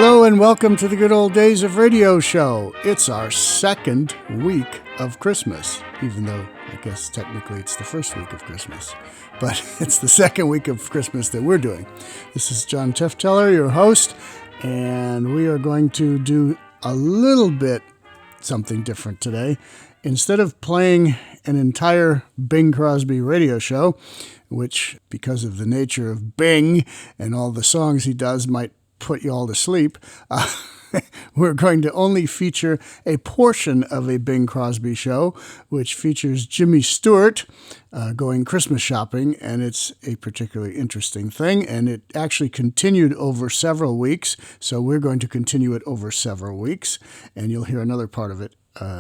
Hello and welcome to the Good Old Days of Radio show. It's our second week of Christmas, even though I guess technically it's the first week of Christmas. But it's the second week of Christmas that we're doing. This is John Tefteller, your host, and we are going to do a little bit something different today. Instead of playing an entire Bing Crosby radio show, which, because of the nature of Bing and all the songs he does, might put you all to sleep, we're going to only feature a portion of a Bing Crosby show, which features Jimmy Stewart going Christmas shopping, and it's a particularly interesting thing, and it actually continued over several weeks, so we're going to continue it over several weeks, and you'll hear another part of it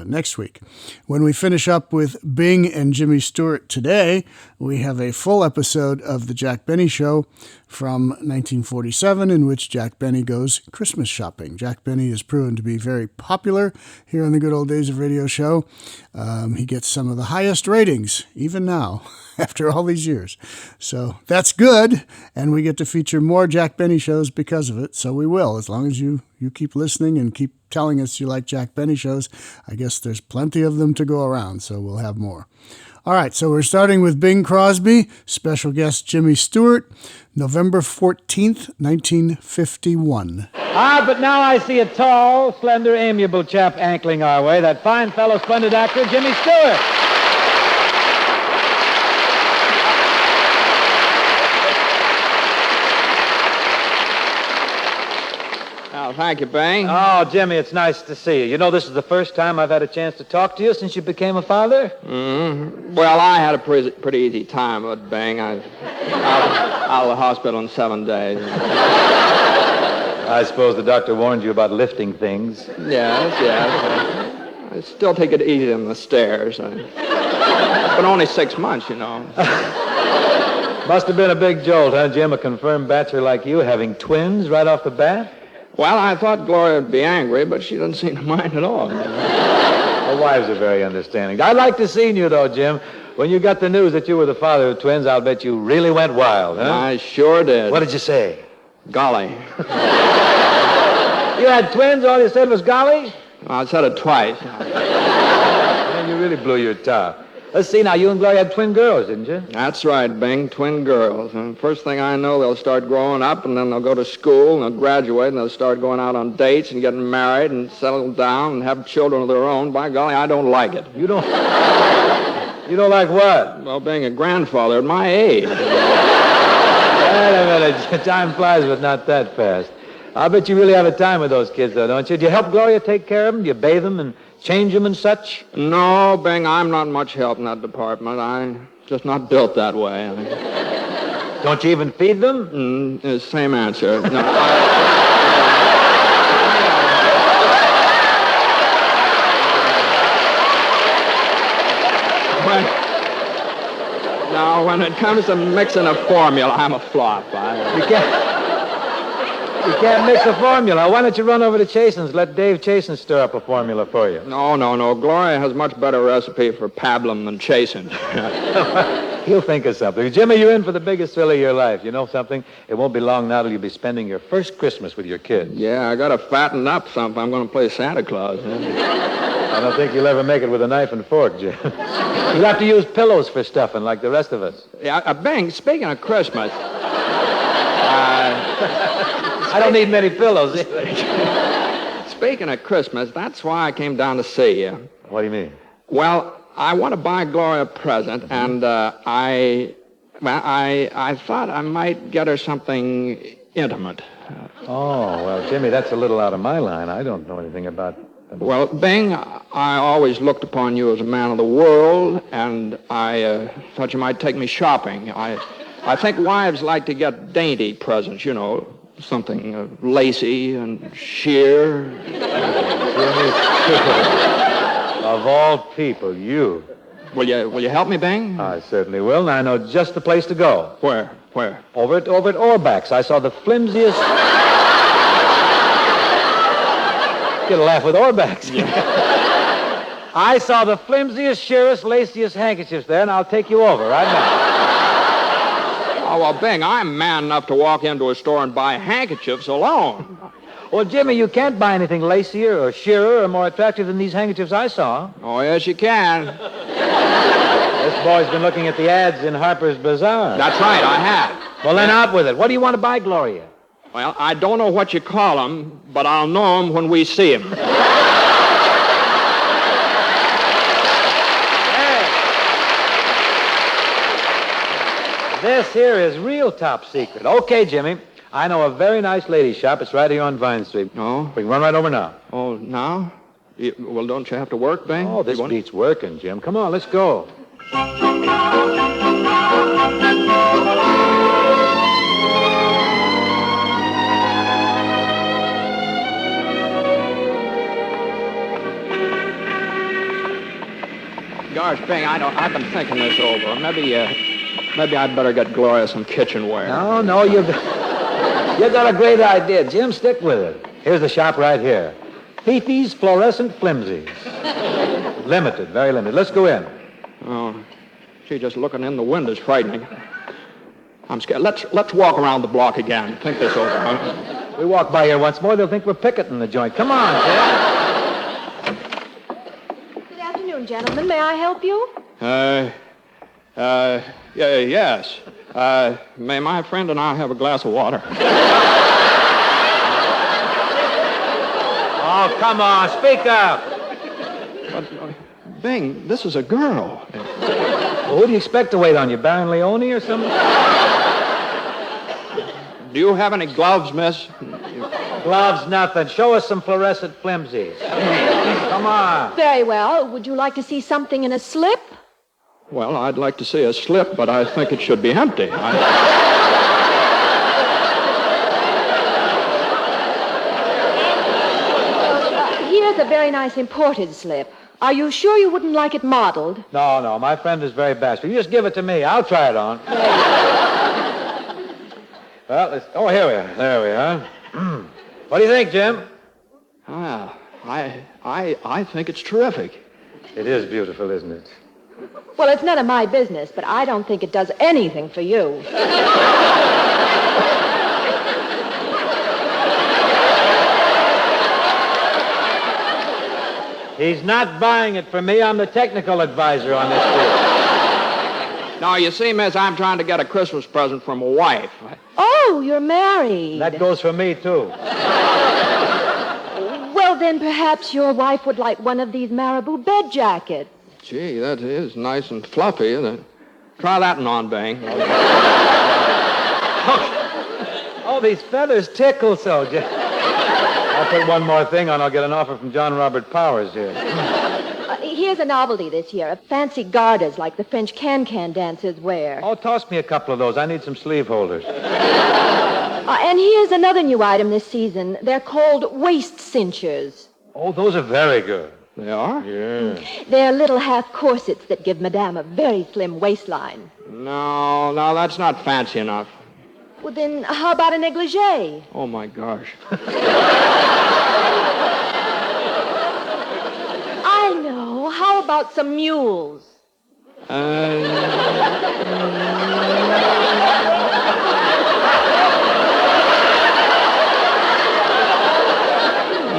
next week. When we finish up with Bing and Jimmy Stewart today, we have a full episode of The Jack Benny Show from 1947 in which Jack Benny goes Christmas shopping. Jack Benny has proven to be very popular here on the Good Old Days of Radio show. He gets some of the highest ratings, even now, after all these years. So that's good, and we get to feature more Jack Benny shows because of it, so we will, as long as you keep listening and keep telling us you like Jack Benny shows. I guess there's plenty of them to go around, so we'll have more. All right, so we're starting with Bing Crosby, special guest Jimmy Stewart, November 14th, 1951. But now I see a tall, slender, amiable chap ankling our way, that fine fellow, splendid actor, Jimmy Stewart. Thank you, Bing. Oh, Jimmy, it's nice to see you. You know, this is the first time I've had a chance to talk to you since you became a father. Mm-hmm. Well, I had a pretty easy time with Bing. I was out of the hospital in 7 days. I suppose the doctor warned you about lifting things. Yes. I still take it easy on the stairs. It's been only 6 months, you know. Must have been a big jolt, huh, Jim? A confirmed bachelor like you having twins right off the bat? Well, I thought Gloria would be angry, but she doesn't seem to mind at all. Her wives are very understanding. I like to see you, though, Jim. When you got the news that you were the father of twins, I'll bet you really went wild, huh? I sure did. What did you say? Golly. You had twins? All you said was golly? I said it twice. Man, you really blew your top. Let's see, now, you and Gloria had twin girls, didn't you? That's right, Bing, twin girls. And first thing I know, they'll start growing up, and then they'll go to school, and they'll graduate, and they'll start going out on dates and getting married and settle down and have children of their own. By golly, I don't like it. You don't like what? Well, being a grandfather at my age. Wait a minute. Time flies, but not that fast. I bet you really have a time with those kids, though, don't you? Do you help Gloria take care of them? Do you bathe them and change them and such? No, Bing, I'm not much help in that department. I'm just not built that way. Don't you even feed them? Same answer. No, when it comes to mixing a formula, I'm a flop. You can't mix a formula. Why don't you run over to Chasen's? Let Dave Chasen stir up a formula for you. No. Gloria has much better recipe for pablum than Chasen. He'll think of something. Jimmy, you're in for the biggest thrill of your life. You know something? It won't be long now till you'll be spending your first Christmas with your kids. Yeah, I got to fatten up something. I'm going to play Santa Claus. I don't think you'll ever make it with a knife and fork, Jim. You'll have to use pillows for stuffing like the rest of us. Yeah, Bing, speaking of Christmas... I don't need many pillows. Speaking of Christmas, that's why I came down to see you. What do you mean? Well, I want to buy Gloria a present, and I thought I might get her something intimate. Oh, well, Jimmy, that's a little out of my line. I don't know anything about... Well, Bing, I always looked upon you as a man of the world, and I thought you might take me shopping. I think wives like to get dainty presents, you know, something lacy and sheer. Of all people, you. Will you help me, Bing? I certainly will, and I know just the place to go. Where? Over at Orbach's. I saw the flimsiest... Get a laugh with Orbach's. Yeah. I saw the flimsiest, sheerest, laciest handkerchiefs there, and I'll take you over right now. Oh, well, Bing, I'm man enough to walk into a store and buy handkerchiefs alone. Well, Jimmy, you can't buy anything lacier or sheerer or more attractive than these handkerchiefs I saw. Oh, yes, you can. This boy's been looking at the ads in Harper's Bazaar. That's right, I have. Well, then out with it. What do you want to buy, Gloria? Well, I don't know what you call them, but I'll know them when we see them. This here is real top secret. Okay, Jimmy. I know a very nice ladies' shop. It's right here on Vine Street. Oh? We can run right over now. Oh, now? Well, don't you have to work, Bing? Oh, this beats working, Jim. Come on, let's go. Gosh, Bing, I've been thinking this over. Maybe I'd better get Gloria some kitchenware. No, you got a great idea, Jim. Stick with it. Here's the shop right here. Fifi's Fluorescent Flimsies. Limited, very limited. Let's go in. Oh, gee, just looking in the window's frightening. I'm scared. Let's walk around the block again. Think this over, huh? We walk by here once more, they'll think we're picketing the joint. Come on, Jim. Good afternoon, gentlemen. May I help you? Yes. May my friend and I have a glass of water? Oh, come on, speak up. But, Bing, this is a girl. Well, who do you expect to wait on you, Baron Leone or something? Do you have any gloves, miss? Gloves, nothing. Show us some fluorescent flimsies. Come on. Very well. Would you like to see something in a slip? Well, I'd like to see a slip, but I think it should be empty. Here's a very nice imported slip. Are you sure you wouldn't like it modeled? No, my friend is very bashful. You just give it to me. I'll try it on. Well, here we are. There we are. What do you think, Jim? I think it's terrific. It is beautiful, isn't it? Well, it's none of my business, but I don't think it does anything for you. He's not buying it for me. I'm the technical advisor on this deal. Now, you see, miss, I'm trying to get a Christmas present from a wife. Oh, you're married. That goes for me, too. Well, then perhaps your wife would like one of these marabou bed jackets. Gee, that is nice and fluffy. Try that one on, Bang. Oh, these feathers tickle so. I'll put one more thing on. I'll get an offer from John Robert Powers here. Here's a novelty this year, fancy garters like the French can-can dancers wear. Oh, toss me a couple of those. I need some sleeve holders. And here's another new item this season. They're called waist cinchers. Oh, those are very good. They are? Yeah. They're little half corsets that give Madame a very slim waistline. No, that's not fancy enough. Well, then how about a negligee? Oh, my gosh. I know. How about some mules?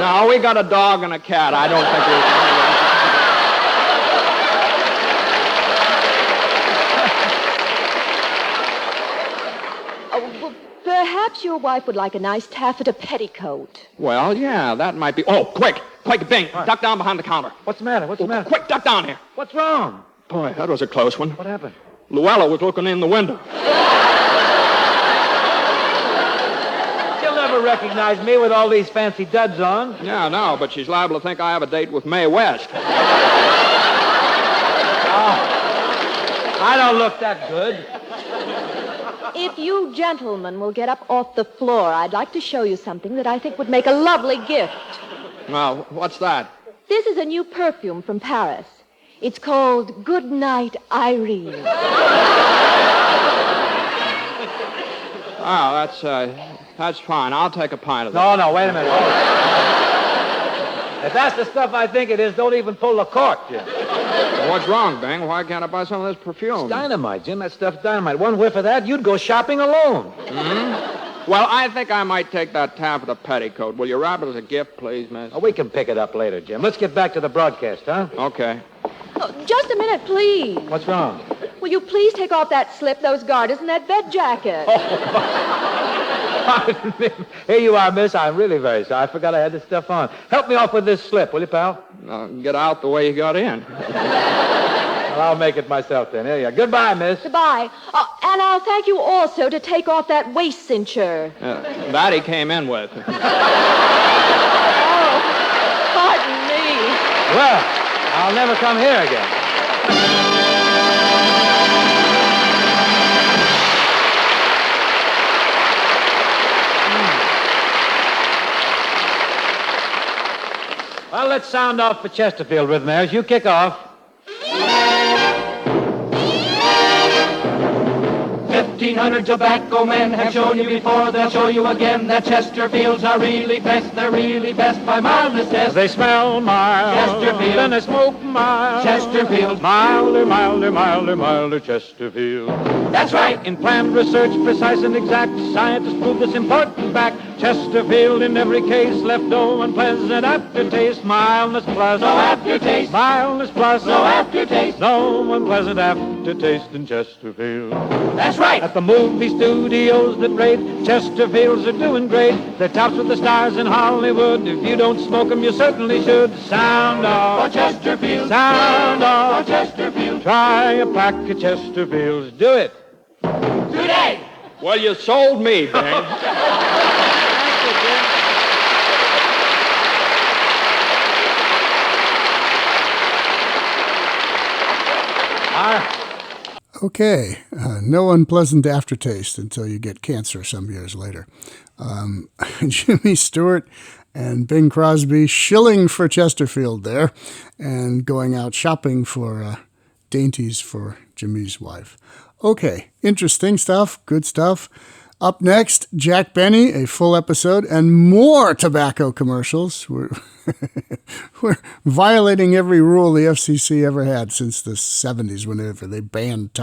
No, we got a dog and a cat. I don't think Well, perhaps your wife would like a nice taffeta petticoat. Well, yeah, that might be... Oh, quick, Bing, duck down behind the counter. What's the matter? Quick, duck down here. What's wrong? Boy, that was a close one. What happened? Luella was looking in the window. She'll never recognize me with all these fancy duds on. Yeah, no, but she's liable to think I have a date with Mae West. I don't look that good. If you gentlemen will get up off the floor, I'd like to show you something that I think would make a lovely gift. Well, what's that? This is a new perfume from Paris. It's called Good Night, Irene. Oh, that's fine. I'll take a pint of that. No, wait a minute. If that's the stuff I think it is, don't even pull the cork, Jim. Well, what's wrong, Bang? Why can't I buy some of this perfume? It's dynamite, Jim. That stuff's dynamite. One whiff of that, you'd go shopping alone. Mm-hmm. Well, I think I might take that taffeta petticoat. Will you wrap it as a gift, please, miss? Oh, we can pick it up later, Jim. Let's get back to the broadcast, huh? Okay. Oh, just a minute, please. What's wrong? Will you please take off that slip, those garters, and that bed jacket? Here you are, miss. I'm really very sorry. I forgot I had this stuff on. Help me off with this slip, will you, pal? Get out the way you got in. Well, I'll make it myself then. Here you are. Goodbye, miss. Goodbye. Oh, and I'll thank you also to take off that waist cincher. That he came in with. Oh, pardon me. Well, I'll never come here again. Well, let's sound off for Chesterfield, Rhythmaires. You kick off. 1,500 tobacco men have shown you before, they'll show you again that Chesterfields are really best, they're really best by mildness test. They smell mild, Chesterfield. then they smoke mild. Chesterfield. Milder, milder, milder, milder Chesterfield. That's right. In planned research, precise and exact, scientists prove this important fact. Chesterfield in every case left no unpleasant aftertaste. Mildness plus No aftertaste. Mildness plus No aftertaste. No unpleasant aftertaste in Chesterfield. That's right. At the movie studios that rate, Chesterfields are doing great. They're tops with the stars in Hollywood. If you don't smoke them, you certainly should. Sound For off. Chesterfield. Sound For off. Chesterfield. Try a pack of Chesterfields. Do it. Today. Well, you sold me, Bing. Okay, no unpleasant aftertaste until you get cancer some years later. Jimmy Stewart and Bing Crosby shilling for Chesterfield there and going out shopping for dainties for Jimmy's wife. Okay, interesting stuff, good stuff. Up next, Jack Benny, a full episode, and more tobacco commercials. We're violating every rule the FCC ever had since the 70s, whenever they banned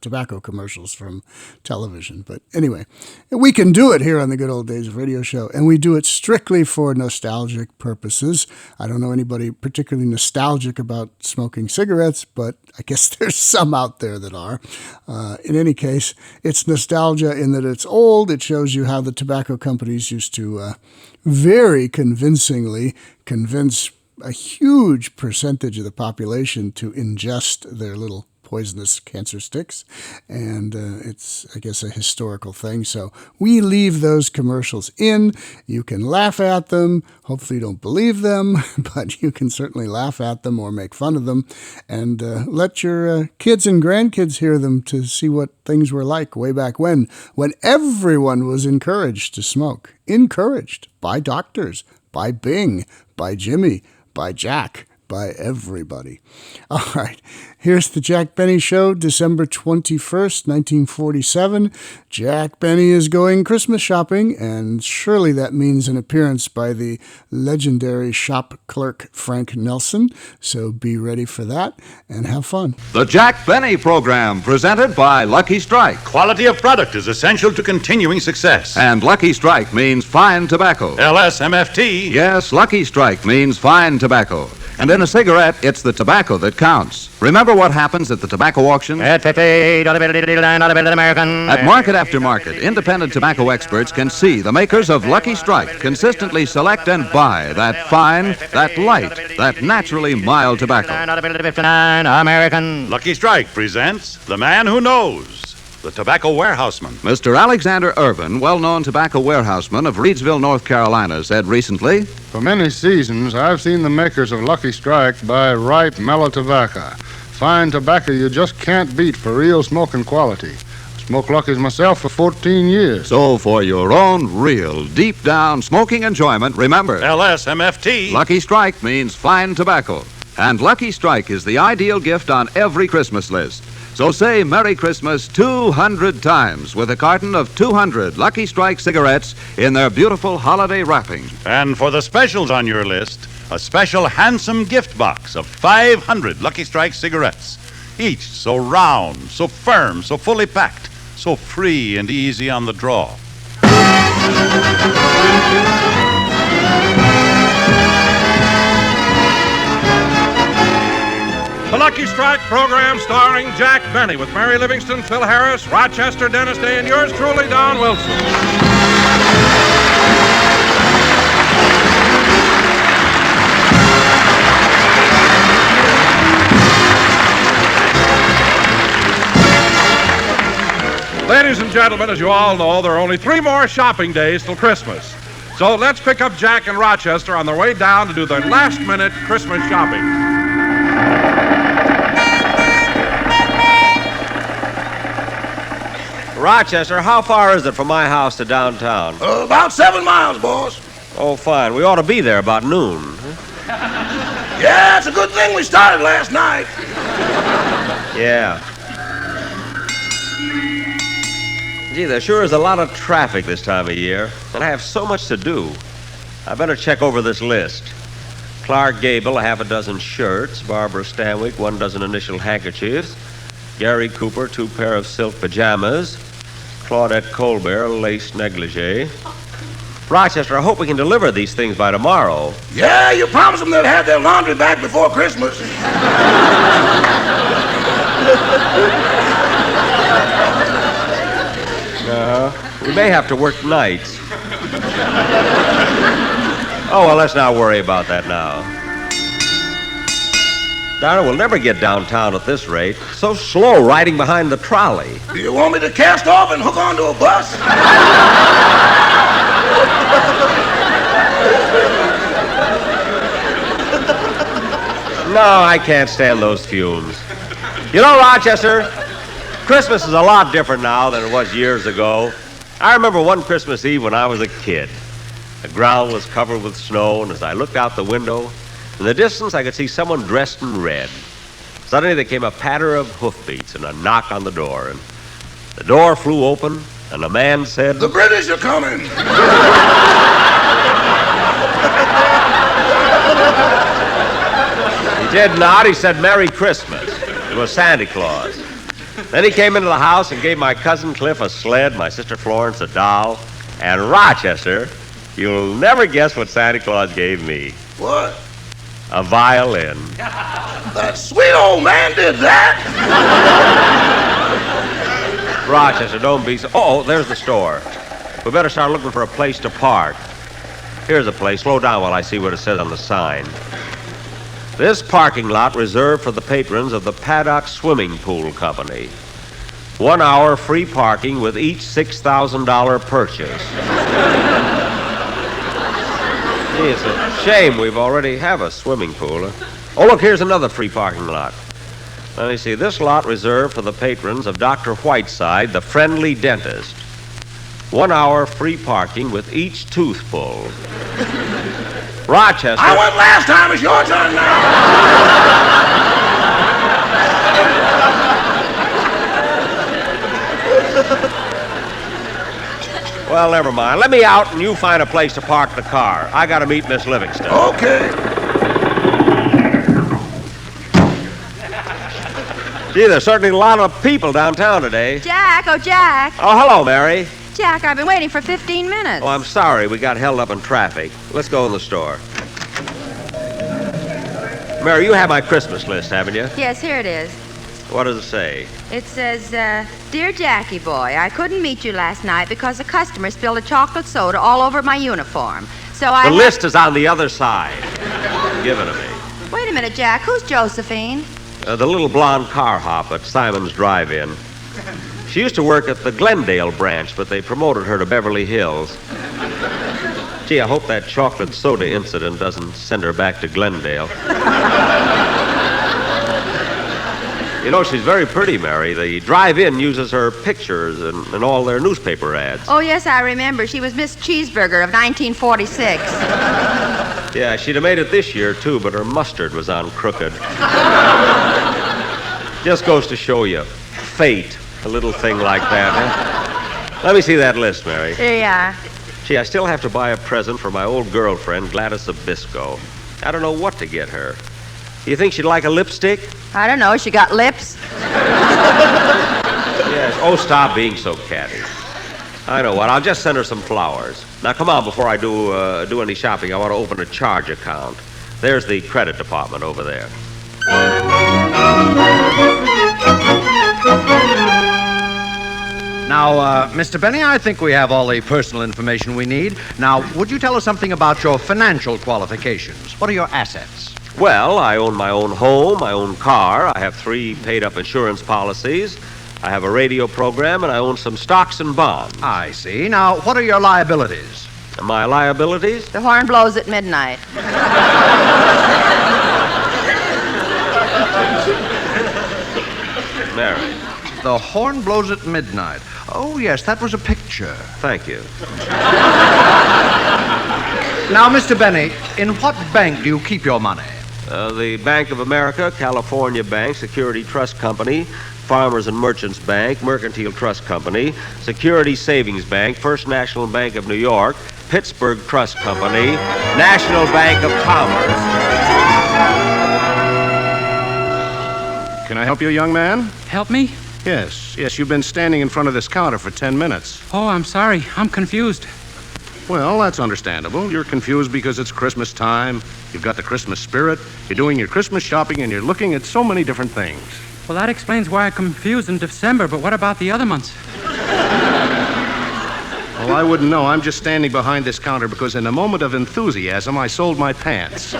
tobacco commercials from television. But anyway, we can do it here on the Good Old Days of Radio Show, and we do it strictly for nostalgic purposes. I don't know anybody particularly nostalgic about smoking cigarettes, but I guess there's some out there that are. In any case, it's nostalgia in that it's old. It shows you how the tobacco companies used to very convincingly convince a huge percentage of the population to ingest their little poisonous cancer sticks. And it's, I guess, a historical thing. So we leave those commercials in. You can laugh at them. Hopefully you don't believe them, but you can certainly laugh at them or make fun of them. And let your kids and grandkids hear them to see what things were like way back when everyone was encouraged to smoke. Encouraged by doctors, by Bing, by Jimmy, by Jack, by everybody. All right, here's the Jack Benny Show, December 21st, 1947. Jack Benny is going Christmas shopping, and surely that means an appearance by the legendary shop clerk Frank Nelson. So be ready for that and have fun. The Jack Benny Program, presented by Lucky Strike. Quality of product is essential to continuing success. And Lucky Strike means fine tobacco. LSMFT. Yes, Lucky Strike means fine tobacco. And in a cigarette, it's the tobacco that counts. Remember what happens at the tobacco auction? At market after market, independent tobacco experts can see the makers of Lucky Strike consistently select and buy that fine, that light, that naturally mild tobacco. Lucky Strike presents The Man Who Knows, the Tobacco Warehouseman. Mr. Alexander Irvin, well-known tobacco warehouseman of Reidsville, North Carolina, said recently, For many seasons, I've seen the makers of Lucky Strike buy ripe, mellow tobacco. Fine tobacco you just can't beat for real smoking quality. Smoked Lucky's myself for 14 years. So for your own real, deep-down smoking enjoyment, remember, LSMFT. Lucky Strike means fine tobacco. And Lucky Strike is the ideal gift on every Christmas list. So say Merry Christmas 200 times with a carton of 200 Lucky Strike cigarettes in their beautiful holiday wrapping. And for the specials on your list, a special handsome gift box of 500 Lucky Strike cigarettes. Each so round, so firm, so fully packed, so free and easy on the draw. The Lucky Strike program starring Jack Benny with Mary Livingston, Phil Harris, Rochester, Dennis Day, and yours truly, Don Wilson. Ladies and gentlemen, as you all know, there are only 3 more shopping days till Christmas. So let's pick up Jack and Rochester on their way down to do their last-minute Christmas shopping. Rochester, how far is it from my house to downtown? About 7 miles, boss. Oh, fine. We ought to be there about noon. Yeah, it's a good thing we started last night. Yeah. Gee, there sure is a lot of traffic this time of year, and I have so much to do. I better check over this list. Clark Gable, 6 shirts. Barbara Stanwyck, 1 dozen initial handkerchiefs. Gary Cooper, 2 pair of silk pajamas. Claudette Colbert, a lace negligee. Rochester, I hope we can deliver these things by tomorrow. Yeah, you promised them they'd have their laundry back before Christmas. We may have to work nights. Oh, well, let's not worry about that now. Darn it, we'll never get downtown at this rate. So slow riding behind the trolley. Do you want me to cast off and hook onto a bus? No, I can't stand those fumes. You know, Rochester, Christmas is a lot different now than it was years ago. I remember one Christmas Eve when I was a kid. The ground was covered with snow, and as I looked out the window, in the distance I could see someone dressed in red. Suddenly there came a patter of hoofbeats and a knock on the door, and the door flew open, and a man said, "The British are coming." He did not. He said, "Merry Christmas." It was Santa Claus. Then he came into the house and gave my cousin Cliff a sled, my sister Florence a doll, and Rochester, you'll never guess what Santa Claus gave me. What? A violin. That sweet old man did that? Rochester, don't be so... Oh, there's the store. We better start looking for a place to park. Here's a place. Slow down while I see what it says on the sign. This parking lot reserved for the patrons of the Paddock Swimming Pool Company. 1 hour free parking with each $6,000 purchase. Gee, it's a shame we've already have a swimming pool. Oh, look, here's another free parking lot. Let me see. This lot reserved for the patrons of Dr. Whiteside, the friendly dentist. 1 hour free parking with each tooth pulled. Rochester. I went last time. It's your turn now. Well, never mind. Let me out and you find a place to park the car. I got to meet Miss Livingston. Okay. Gee, there's certainly a lot of people downtown today. Jack, oh, Jack. Oh, hello, Mary. Jack, I've been waiting for 15 minutes. Oh, I'm sorry. We got held up in traffic. Let's go in the store. Mary, you have my Christmas list, haven't you? Yes, here it is. What does it say? It says, Dear Jackie boy, I couldn't meet you last night because a customer spilled a chocolate soda all over my uniform. So The list is on the other side. Give it to me. Wait a minute, Jack. Who's Josephine? The little blonde car hop at Simon's Drive-In. She used to work at the Glendale branch, but they promoted her to Beverly Hills. Gee, I hope that chocolate soda incident doesn't send her back to Glendale. You know, she's very pretty, Mary. The Drive-In uses her pictures in all their newspaper ads. Oh, yes, I remember. She was Miss Cheeseburger of 1946. Yeah, she'd have made it this year, too, but her mustard was on crooked. Just goes to show you. Fate, a little thing like that, huh? Let me see that list, Mary. Here you are. Gee, I still have to buy a present for my old girlfriend, Gladys Abisco. I don't know what to get her. You think she'd like a lipstick? I don't know. She got lips? Yes. Oh, stop being so catty. I know what. I'll just send her some flowers. Now, come on, before I do any shopping, I want to open a charge account. There's the credit department over there. Now, Mr. Benny, I think we have all the personal information we need. Now, would you tell us something about your financial qualifications? What are your assets? Well, I own my own home, my own car. I have 3 paid-up insurance policies. I have a radio program, and I own some stocks and bonds. I see. Now, what are your liabilities? My liabilities? The horn blows at midnight. Mary. The horn blows at midnight. Oh, yes, that was a picture. Thank you. Now, Mr. Benny, in what bank do you keep your money? The Bank of America, California Bank, Security Trust Company, Farmers and Merchants Bank, Mercantile Trust Company, Security Savings Bank, First National Bank of New York, Pittsburgh Trust Company, National Bank of Commerce. Can I help you, young man? Help me? Yes, you've been standing in front of this counter for 10 minutes. Oh, I'm sorry. I'm confused. Well, that's understandable. You're confused because it's Christmas time. You've got the Christmas spirit. You're doing your Christmas shopping, and you're looking at so many different things. Well, that explains why I'm confused in December, but what about the other months? Well, I wouldn't know. I'm just standing behind this counter because in a moment of enthusiasm, I sold my pants.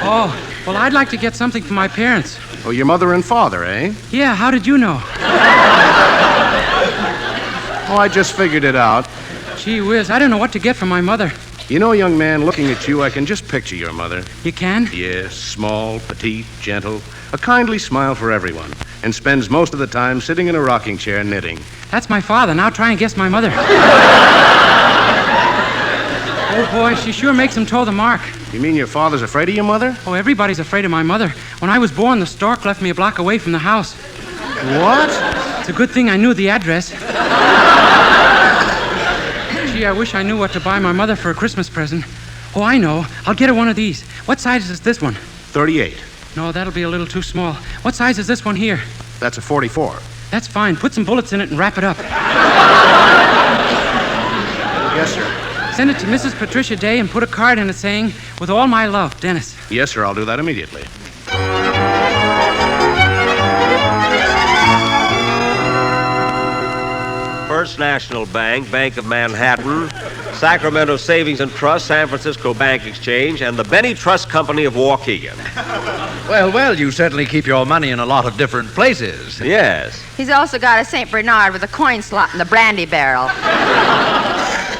Oh, well, I'd like to get something for my parents. Oh, your mother and father, eh? Yeah, how did you know? Oh, I just figured it out. Gee whiz, I don't know what to get for my mother. You know, young man, looking at you, I can just picture your mother. You can? Yes, small, petite, gentle, a kindly smile for everyone, and spends most of the time sitting in a rocking chair knitting. That's my father. Now try and guess my mother. Oh, boy, she sure makes him toe the mark. You mean your father's afraid of your mother? Oh, everybody's afraid of my mother. When I was born, the stork left me a block away from the house. What? It's a good thing I knew the address. Gee, I wish I knew what to buy my mother for a Christmas present. Oh, I know. I'll get her one of these. What size is this one? 38. No, that'll be a little too small. What size is this one here? That's a 44. That's fine. Put some bullets in it and wrap it up. Yes, sir. Send it to Mrs. Patricia Day and put a card in it saying, "With all my love, Dennis." Yes, sir. I'll do that immediately. First National Bank, Bank of Manhattan, Sacramento Savings and Trust, San Francisco Bank Exchange, and the Benny Trust Company of Waukegan. Well, you certainly keep your money in a lot of different places. Yes. He's also got a St. Bernard with a coin slot in the brandy barrel.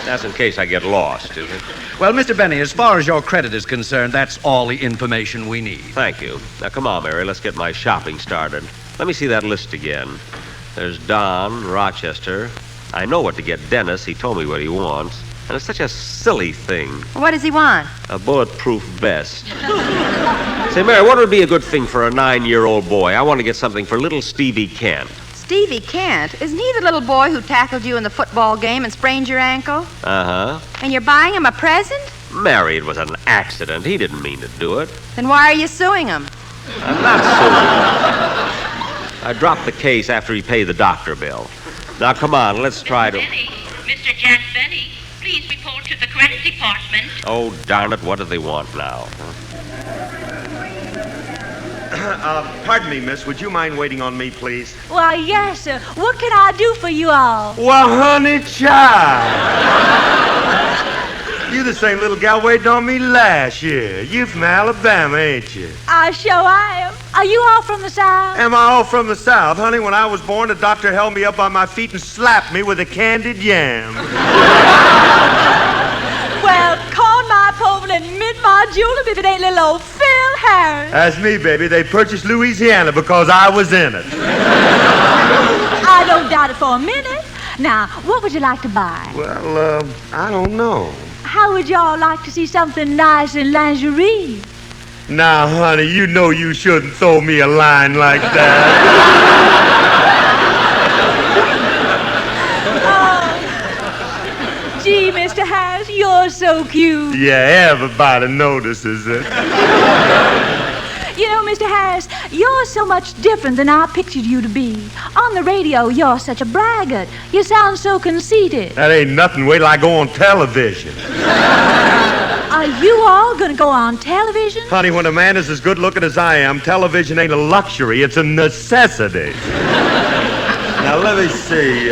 That's in case I get lost, is it? Well, Mr. Benny, as far as your credit is concerned, that's all the information we need. Thank you. Now, come on, Mary, let's get my shopping started. Let me see that list again. There's Don, Rochester. I know what to get Dennis. He told me what he wants. And it's such a silly thing. What does he want? A bulletproof vest. Say, Mary, what would be a good thing for a 9-year-old boy? I want to get something for little Stevie Kent. Stevie Kent? Isn't he the little boy who tackled you in the football game and sprained your ankle? Uh-huh. And you're buying him a present? Mary, it was an accident. He didn't mean to do it. Then why are you suing him? I'm not suing. I dropped the case after he paid the doctor bill. Now, come on, let's try to... Benny, Mr. Jack Benny, please report to the credit department. Oh, darn it, what do they want now? Pardon me, miss. Would you mind waiting on me, please? Why, yes, sir. What can I do for you all? Well, honey, child. You the same little gal waiting on me last year. You from Alabama, ain't you? I sure am. Are you all from the South? Am I all from the South? Honey, when I was born, the doctor held me up on my feet and slapped me with a candied yam. Well, corn my pole and mint my julep if it ain't little old Phil Harris. That's me, baby. They purchased Louisiana because I was in it. I don't doubt it for a minute. Now, what would you like to buy? Well, I don't know. How would y'all like to see something nice in lingerie? Now, honey, you know you shouldn't throw me a line like that. Oh, gee, Mr. Harris, you're so so cute. Yeah, everybody notices it. You know, Mr. Harris, you're so much different than I pictured you to be. On the radio, you're such a braggart. You sound so conceited. That ain't nothing. Wait till I go on television. Are you all going to go on television? Honey, when a man is as good looking as I am, television ain't a luxury, it's a necessity. Now, let me see.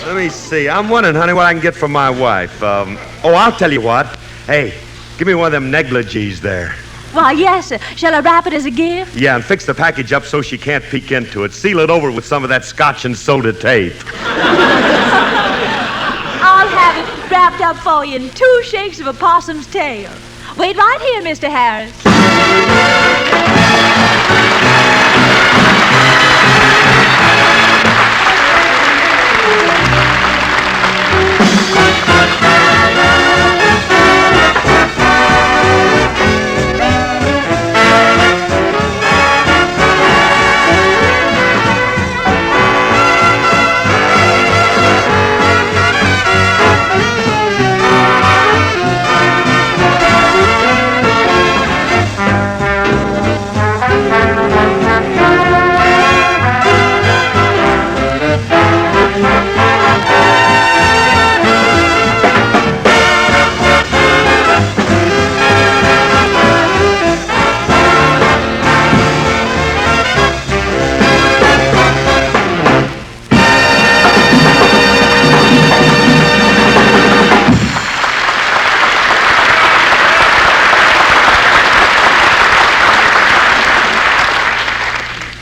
Let me see. I'm wondering, honey, what I can get for my wife. I'll tell you what. Hey, give me one of them negligees there. Why, yes, sir. Shall I wrap it as a gift? Yeah, and fix the package up so she can't peek into it. Seal it over with some of that scotch and soda tape. I'll have it wrapped up for you in 2 shakes of a possum's tail. Wait right here, Mr. Harris.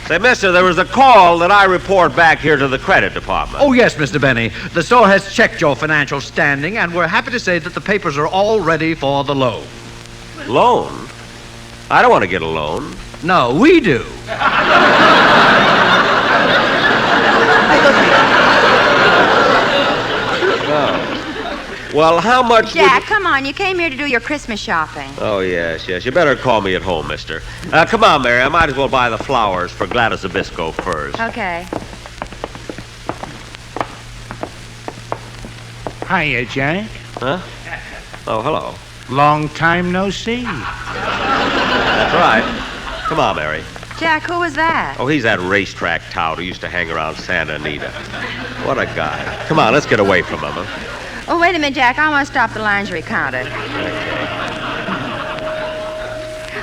Say, mister, there was a call that I report back here to the credit department. Oh, yes, Mr. Benny. The store has checked your financial standing, and we're happy to say that the papers are all ready for the loan. Loan? I don't want to get a loan. No, we do. Well, how much Jack, come on. You came here to do your Christmas shopping. Oh, yes. You better call me at home, mister. Come on, Mary. I might as well buy the flowers for Gladys Zabisco first. Okay. Hiya, Jack. Huh? Oh, hello. Long time no see. That's right. Come on, Mary. Jack, who was that? Oh, he's that racetrack tout who used to hang around Santa Anita. What a guy. Come on, let's get away from him, huh? Oh, wait a minute, Jack. I want to stop the lingerie counter.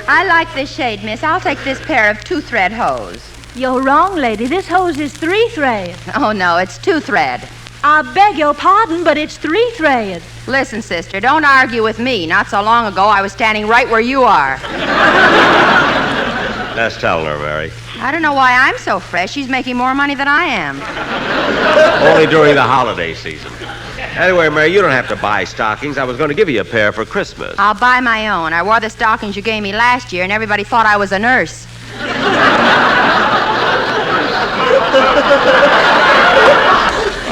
I like this shade, miss. I'll take this pair of 2-thread hose. You're wrong, lady. This hose is 3-thread. Oh, no, it's 2-thread. I beg your pardon, but it's 3-thread. Listen, sister, don't argue with me. Not so long ago, I was standing right where you are. Let's tell her, Mary. I don't know why I'm so fresh. She's making more money than I am. Only during the holiday season. Anyway, Mary, you don't have to buy stockings. I was going to give you a pair for Christmas. I'll buy my own. I wore the stockings you gave me last year, and everybody thought I was a nurse.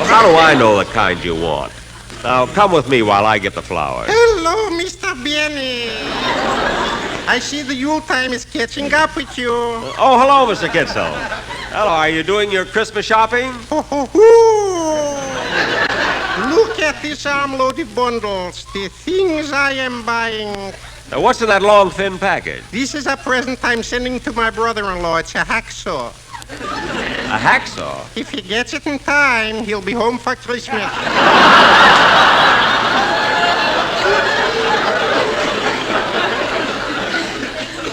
How do I know the kind you want? Now, come with me while I get the flowers. Hello, Mr. Benny. I see the Yule time is catching up with you. Oh, hello, Mr. Kitzel. Hello, are you doing your Christmas shopping? Look at these armloaded bundles, the things I am buying. Now, what's in that long, thin package? This is a present I'm sending to my brother-in-law. It's a hacksaw. A hacksaw? If he gets it in time, he'll be home for Christmas.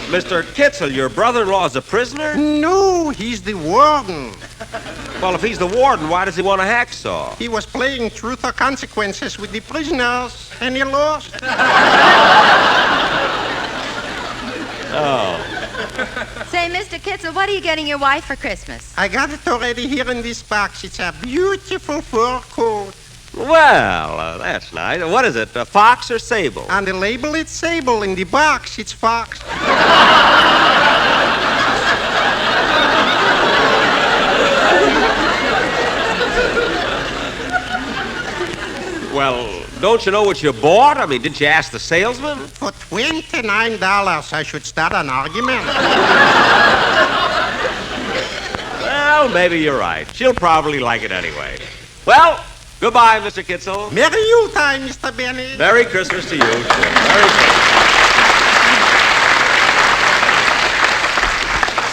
Mr. Kitzel, your brother-in-law is a prisoner? No, he's the warden. Well, if he's the warden, why does he want a hacksaw? He was playing Truth or Consequences with the prisoners, and he lost. Oh. Say, Mr. Kitzel, what are you getting your wife for Christmas? I got it already here in this box. It's a beautiful fur coat. Well, that's nice. What is it, fox or sable? On the label, it's sable. In the box, it's fox. Well, don't you know what you bought? I mean, didn't you ask the salesman? For $29, I should start an argument. Well, Well, maybe you're right. She'll probably like it anyway. Well, goodbye, Mr. Kitzel. Merry Yuletime, Mr. Benny. Merry Christmas to you. Merry Christmas.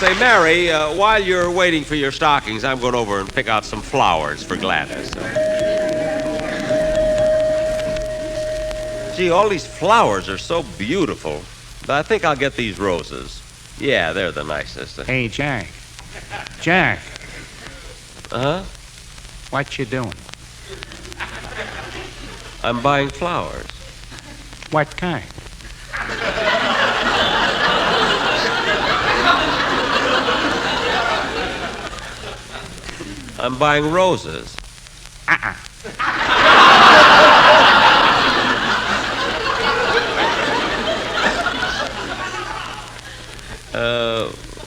Say, Mary, while you're waiting for your stockings, I'm going over and pick out some flowers for Gladys. Gee, all these flowers are so beautiful. But I think I'll get these roses. Yeah, they're the nicest. Hey, Jack. Jack. Uh-huh? What you doing? I'm buying flowers. What kind? I'm buying roses.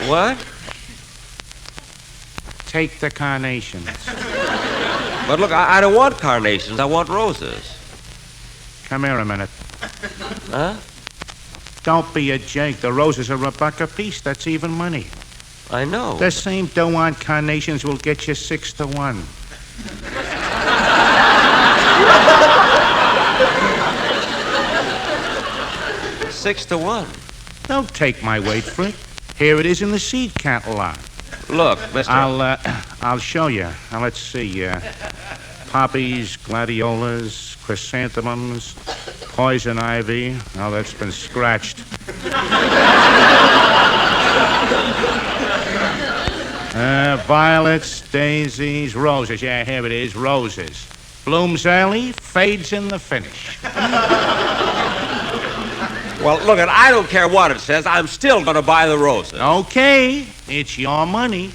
What? Take the carnations. But look, I don't want carnations. I want roses. Come here a minute. Huh? Don't be a jake. The roses are $1 a piece. That's even money. I know. The same dough on carnations will get you 6 to 1. Six to 1. Don't take my word for it. Here it is in the seed catalog. Look, mister. I'll show you. Now, let's see. Poppies, gladiolas, chrysanthemums, poison ivy. Oh, that's been scratched. Violets, daisies, roses. Yeah, here it is, roses. Blooms early, fades in the finish. Well, look, I don't care what it says. I'm still going to buy the roses. Okay, it's your money.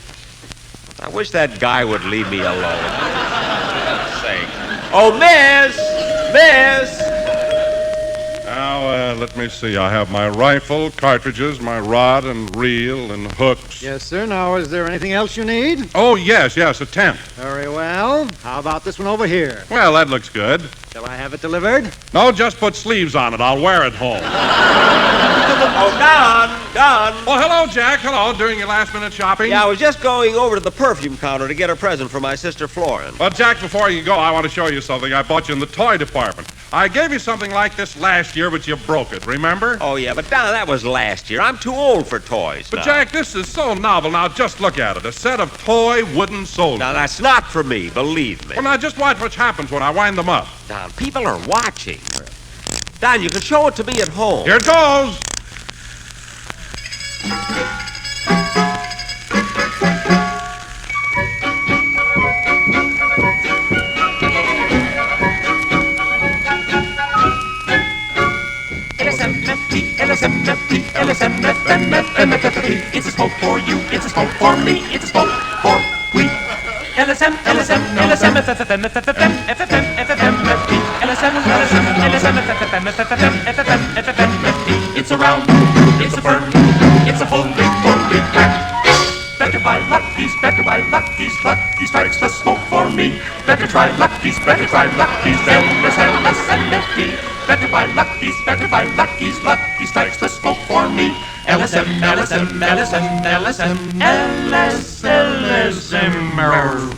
I wish that guy would leave me alone. For sake. Oh, Miss! Miss! Now, let me see. I have my rifle, cartridges, my rod and reel and hooks. Yes, sir. Now, is there anything else you need? Oh, yes, a tent. Very well. How about this one over here? Well, that looks good. Shall I have it delivered? No, just put sleeves on it. I'll wear it home. Oh, Don! Oh, hello, Jack. Hello. Doing your last-minute shopping? Yeah, I was just going over to the perfume counter to get a present for my sister Florence. Well, Jack, before you go, I want to show you something I bought you in the toy department. I gave you something like this last year, but you broke it, remember? Oh, yeah, but Don, that was last year. I'm too old for toys But, now. Jack, this is so novel. Now, just look at it. A set of toy wooden soldiers. Now, that's not for me, believe me. Well, now, just watch what happens when I wind them up. Don, people are watching. Don, you can show it to me at home. Here it goes. LSMFT. It's a smoke for you, it's a smoke for me, it's a smoke for we. LSM, LSM, LSM, FFM, FFM, FFM, FFMFT. LSM, LSM, LSM, FFM, FFM, FFM, FFMFT. It's a round, it's a firm, it's a fully packed. Better buy Lucky's, Lucky strikes the smoke for me. Better try Lucky's, LSMFT. Better buy Lucky's, Lucky strikes the smoke for me. LSM, LSM, LSM, LSM, LSM, LSM.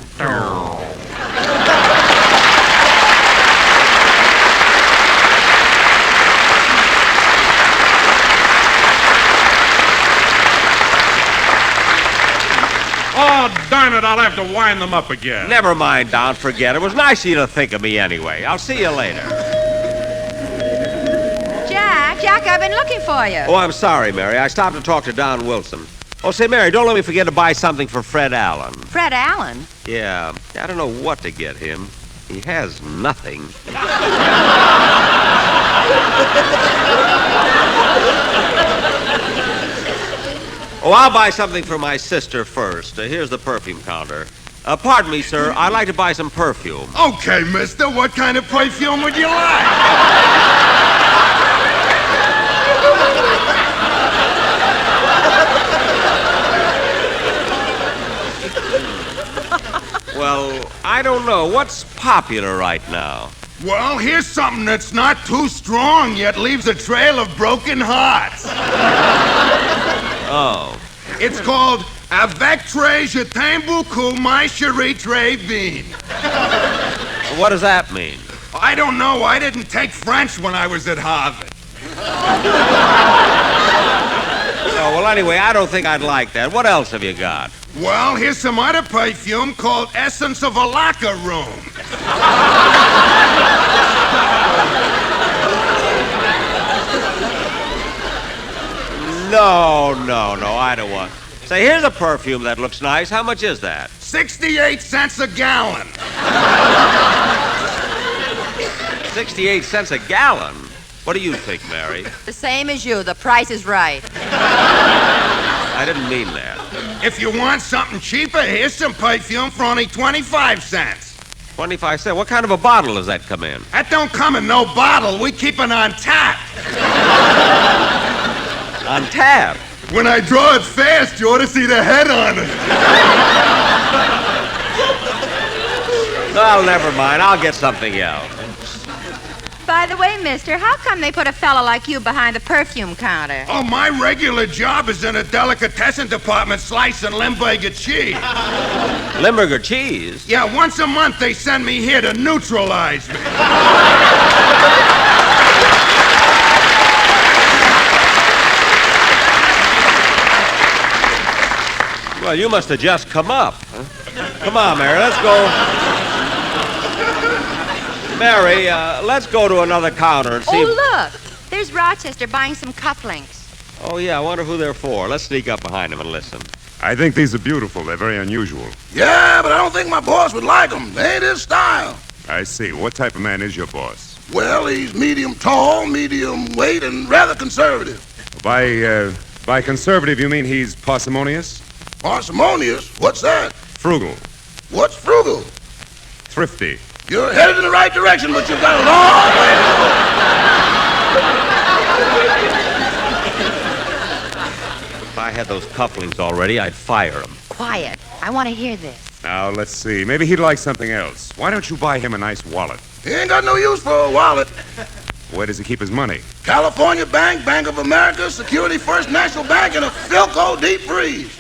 Oh, darn it, I'll have to wind them up again. Never mind, Don, forget it. It was nice of you to think of me anyway. I'll see you later. Jack, I've been looking for you. Oh, I'm sorry, Mary. I stopped to talk to Don Wilson. Oh, say, Mary, don't let me forget to buy something for Fred Allen. Fred Allen? Yeah, I don't know what to get him. He has nothing. Oh, I'll buy something for my sister first. Here's the perfume counter. Pardon me, sir. I'd like to buy some perfume. Okay, mister. What kind of perfume would you like? Well, I don't know. What's popular right now? Well, here's something that's not too strong yet leaves a trail of broken hearts. Oh. It's called Avec très je t'aime beaucoup, my chérie très bien. What does that mean? I don't know. I didn't take French when I was at Harvard. Oh, well, anyway, I don't think I'd like that. What else have you got? Well, here's some other perfume called Essence of a Locker Room. No, I don't want. Say, here's a perfume that looks nice. How much is that? 68 cents a gallon. 68 cents a gallon? What do you think, Mary? The same as you. The price is right. I didn't mean that. If you want something cheaper, here's some perfume for only 25 cents. 25 cents? What kind of a bottle does that come in? That don't come in no bottle. We keep it on tap. On tap? When I draw it fast, you ought to see the head on it. Oh, never mind. I'll get something else. By the way, mister, how come they put a fella like you behind the perfume counter? Oh, my regular job is in a delicatessen department slicing Limburger cheese. Limburger cheese? Yeah, once a month they send me here to neutralize me. Well, you must have just come up. Huh? Come on, Mary, let's go. Mary, let's go to another counter and see. Oh, look! There's Rochester buying some cufflinks. Oh, yeah, I wonder who they're for. Let's sneak up behind him and listen. I think these are beautiful. They're very unusual. Yeah, but I don't think my boss would like them. They ain't his style. I see. What type of man is your boss? Well, he's medium tall, medium weight, and rather conservative. By conservative, you mean he's parsimonious? Parsimonious? What's that? Frugal. What's frugal? Thrifty. You're headed in the right direction, but you've got a long way to go. If I had those cufflinks already, I'd fire him. Quiet. I want to hear this. Now, let's see. Maybe he'd like something else. Why don't you buy him a nice wallet? He ain't got no use for a wallet. Where does he keep his money? California Bank, Bank of America, Security First National Bank, and a Philco deep freeze.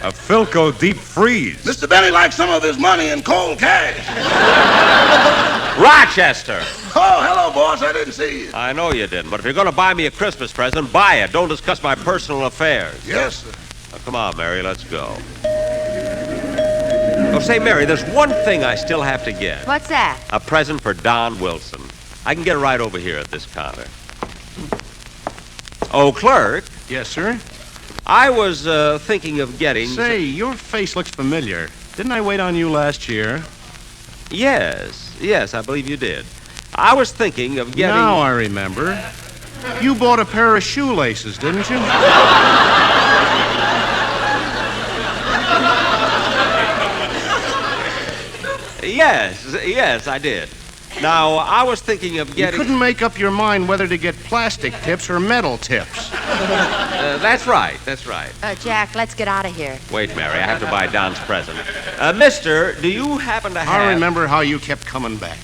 A Philco deep freeze? Mr. Benny likes some of his money in cold cash. Rochester! Oh, hello, boss. I didn't see you. I know you didn't, but if you're going to buy me a Christmas present, buy it. Don't discuss my personal affairs. Yes, sir. Now, come on, Mary, let's go. Oh, say, Mary, there's one thing I still have to get. What's that? A present for Don Wilson. I can get it right over here at this counter. Oh, clerk. Yes, sir? I was thinking of getting... Say, your face looks familiar. Didn't I wait on you last year? Yes, I believe you did. I was thinking of getting... Now I remember. You bought a pair of shoelaces, didn't you? Yes, I did. Now, I was thinking of getting... You couldn't make up your mind whether to get plastic tips or metal tips. That's right. Jack, let's get out of here. Wait, Mary, I have to buy Don's present. Mister, do you happen to have... I remember how you kept coming back.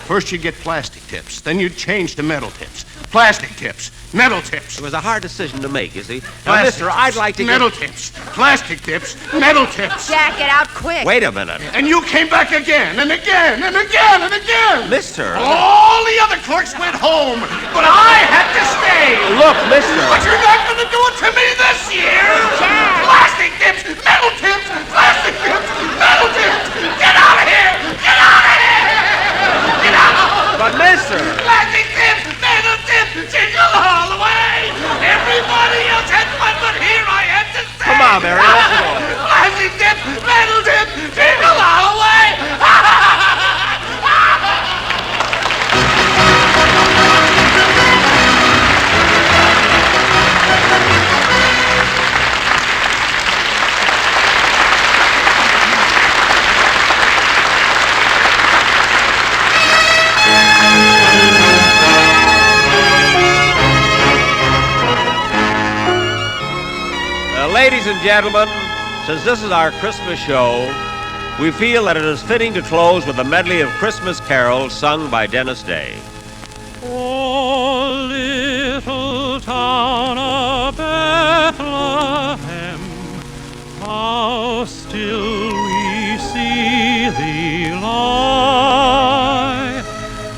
First you'd get plastic tips, then you'd change to metal tips. Plastic tips, metal tips. It was a hard decision to make, you see. Now, mister, I'd like to metal tips, plastic tips, metal tips. Jack, get out quick. Wait a minute. And you came back again, and again, and again, and again. Mister. All the other clerks went home, but I had to stay. Look, mister. But you're not going to do it to me this year. Jack. Plastic tips, metal tips, plastic tips, metal tips. Get out of here. Get out of here. Get out. But, mister. Plastic tips, metal tips, jingle all the way. Everybody else had fun, but here I had to stay. Come on, Mary, let's go. Plastic tips, metal tips, jingle all the way. Ladies and gentlemen, since this is our Christmas show, we feel that it is fitting to close with a medley of Christmas carols sung by Dennis Day. Oh, little little town of Bethlehem, how still we see thee lie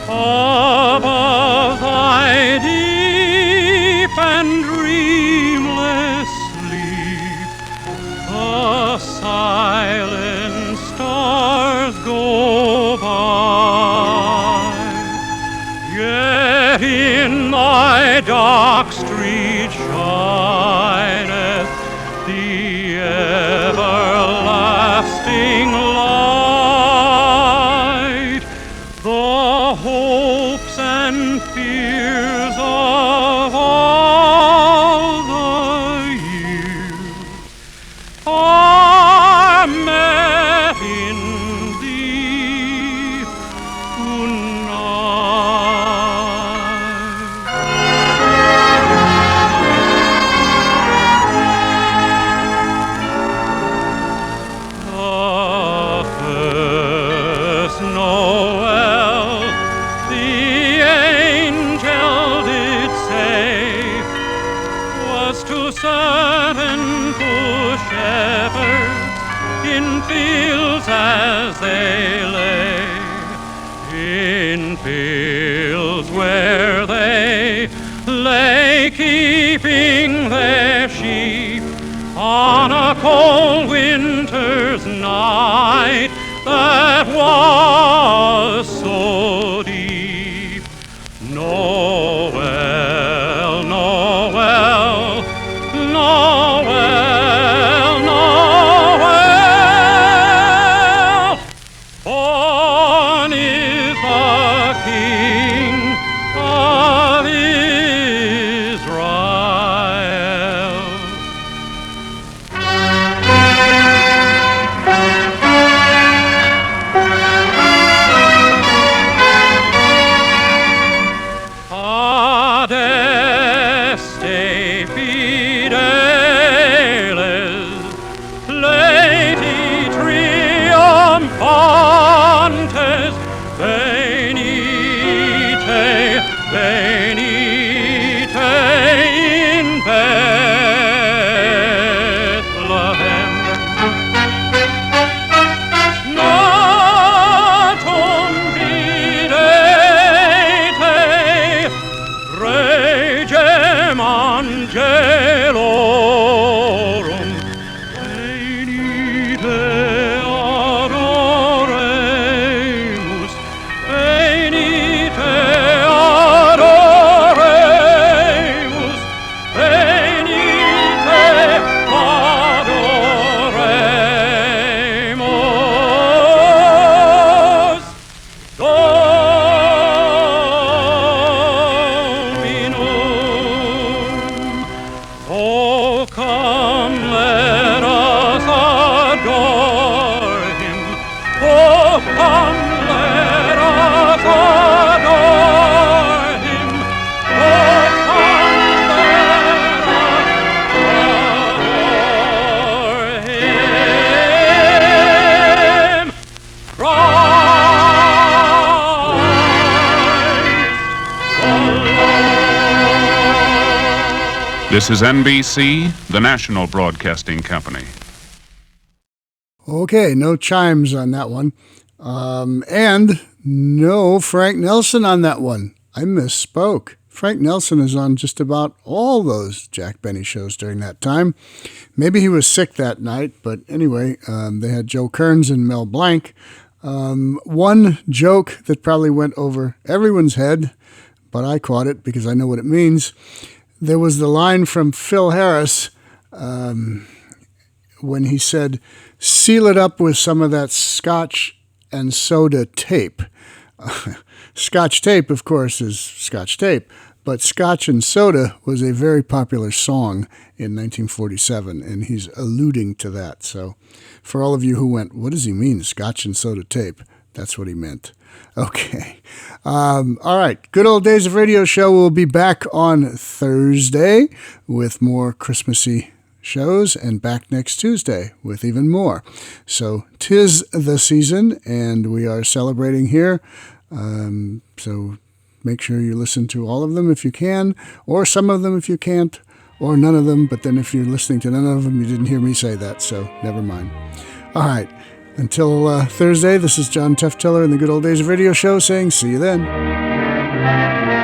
above thy deep and dreamless sleep. The silent stars go by, yet in thy dark street shineth the everlasting light. The hopes and fears of all the years are met in thee Noel, the angel did say, was to certain poor shepherds in fields as they lay, in fields where they lay keeping their sheep on a cold winter's night that was so deep. Noel, Noel, Noel, Noel, born is the King of Israel. Adeste fideles, Lady triumphantes, venite, venite in Bethlehem. Natum videte, regem angelorum, venite adoremus, venite adoremus, venite adoremus. Dominum, oh come let us adore him, oh come let us adore him, oh come let us adore him. This is NBC, the national broadcasting company. Okay, no chimes on that one. And no Frank Nelson on that one. I misspoke. Frank Nelson is on just about all those Jack Benny shows during that time. Maybe he was sick that night, but anyway, they had Joe Kearns and Mel Blanc. One joke that probably went over everyone's head, but I caught it because I know what it means. There was the line from Phil Harris when he said, "Seal it up with some of that scotch and soda tape." Scotch tape, of course, is Scotch tape, but Scotch and Soda was a very popular song in 1947, and he's alluding to that. So for all of you who went, what does he mean, Scotch and Soda tape? That's what he meant. Okay. All right. Good Old Days of Radio show will be back on Thursday with more Christmassy shows, and back next Tuesday with even more. So 'tis the season, and we are celebrating here. So make sure you listen to all of them if you can, or some of them if you can't, or none of them. But then if you're listening to none of them, you didn't hear me say that, so never mind. All right. Until Thursday, this is John Teftiller in the Good Old Days of Radio Show saying see you then.